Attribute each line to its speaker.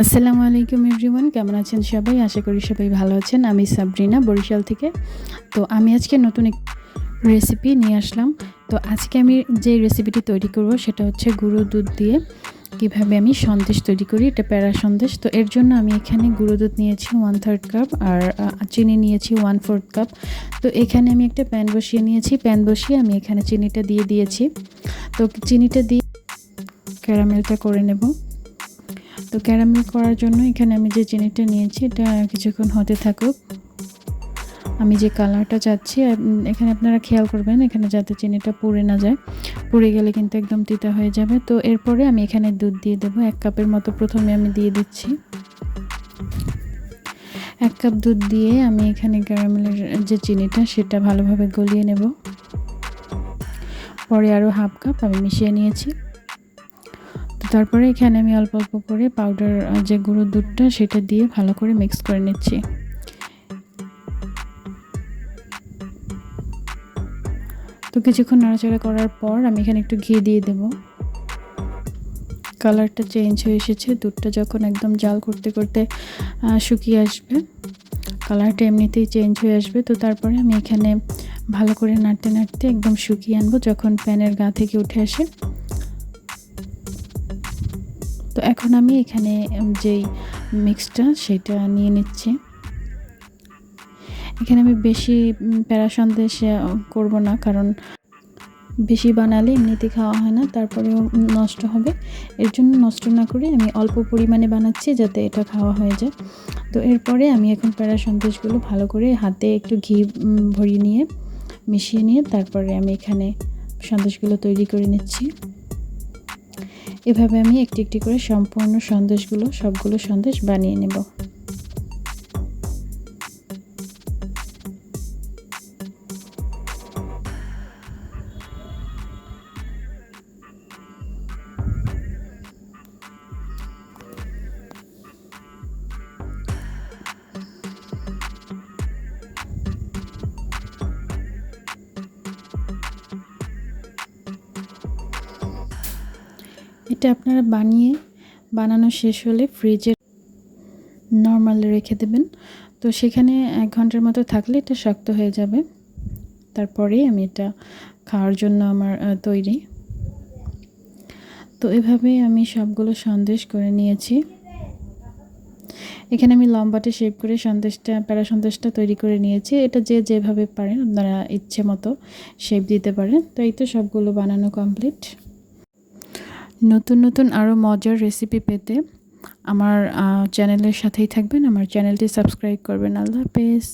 Speaker 1: আসসালামু আলাইকুম এভরিওয়ান, কেমন আছেন সবাই? আশা করি সবাই ভালো আছেন। আমি সাবরিনা, বরিশাল থেকে। তো আমি আজকে নতুন এক রেসিপি নিয়ে আসলাম। তো আজকে আমি যে রেসিপিটি তৈরি করব সেটা হচ্ছে গুঁড়ো দুধ দিয়ে কীভাবে আমি সন্দেশ তৈরি করি। এটা প্যারা সন্দেশ। তো এর জন্য আমি এখানে গুঁড়ো দুধ নিয়েছি 1/3 কাপ আর চিনি নিয়েছি 1/4 কাপ। তো এখানে আমি একটা প্যান বসিয়ে নিয়েছি। প্যান বসিয়ে আমি এখানে চিনিটা দিয়ে দিয়েছি। তো চিনিটা দিয়ে ক্যারামেলটা করে নেব। তো ক্যারামেল করার জন্য এখানে আমি যে চিনিটা নিয়েছি এটা কিছুক্ষণ হতে থাকুক। আমি যে কালারটা চাচ্ছি এখানে আপনারা খেয়াল করবেন এখানে যাতে চিনিটা পুড়ে না যায়। পুড়ে গেলে কিন্তু একদম তিতা হয়ে যাবে। তো এরপরে আমি এখানে দুধ দিয়ে দেবো 1 কাপের মতো। প্রথমে আমি দিয়ে দিচ্ছি 1 কাপ দুধ দিয়ে আমি এখানে ক্যারামেলের যে চিনিটা সেটা ভালোভাবে গলিয়ে নেব। পরে আরও 1/2 কাপ আমি মিশিয়ে নিয়েছি। তো তারপরে এখানে আমি অল্প অল্প করে পাউডার যে গুঁড়ো দুধটা সেটা দিয়ে ভালো করে মিক্স করে নিচ্ছি। তো কিছুক্ষণ নাড়াচাড়া করার পর আমি এখানে একটু ঘি দিয়ে দেব। কালারটা চেঞ্জ হয়ে এসেছে। দুধটা যখন একদম জাল করতে করতে শুকিয়ে আসবে, কালারটা এমনিতেই চেঞ্জ হয়ে আসবে। তো তারপরে আমি এখানে ভালো করে নাড়তে নাড়তে একদম শুকিয়ে আনবো যখন প্যানের গা থেকে উঠে আসে। তো এখন আমি এখানে যেই মিক্সটা সেটা নিয়ে নিচ্ছি। এখানে আমি বেশি প্যারা সন্দেশ করব না, কারণ বেশি বানালে এমনিতে খাওয়া হয় না, তারপরেও নষ্ট হবে। এর জন্য নষ্ট না করে আমি অল্প পরিমাণে বানাচ্ছি যাতে এটা খাওয়া হয়ে যায়। তো এরপরে আমি এখন প্যারা সন্দেশগুলো ভালো করে হাতে একটু ঘি ভরিয়ে নিয়ে মিশিয়ে নিয়ে তারপরে আমি এখানে সন্দেশগুলো তৈরি করে নিচ্ছি। এভাবে আমি একটি একটি করে সম্পূর্ণ সন্দেশগুলো সবগুলো সন্দেশ বানিয়ে নেব। এটা আপনারা বানানো শেষ হলে ফ্রিজে নর্মাল রেখে দেবেন। তো সেখানে 1 ঘন্টার মতো থাকলে এটা শক্ত হয়ে যাবে। তারপরেই আমি এটা খাওয়ার জন্য আমার তৈরি। তো এভাবে আমি সবগুলো সন্দেশ করে নিয়েছি। এখানে আমি লম্বাটে শেপ করে প্যারা সন্দেশটা তৈরি করে নিয়েছি। এটা যে যেভাবে পারেন আপনারা ইচ্ছে মতো শেপ দিতে পারেন। তো এই তো সবগুলো বানানো কমপ্লিট। নতুন নতুন আরও মজার রেসিপি পেতে আমার চ্যানেলের সাথেই থাকবেন। আমার চ্যানেলটি সাবস্ক্রাইব করবেন। আল্লাহ হাফেজ।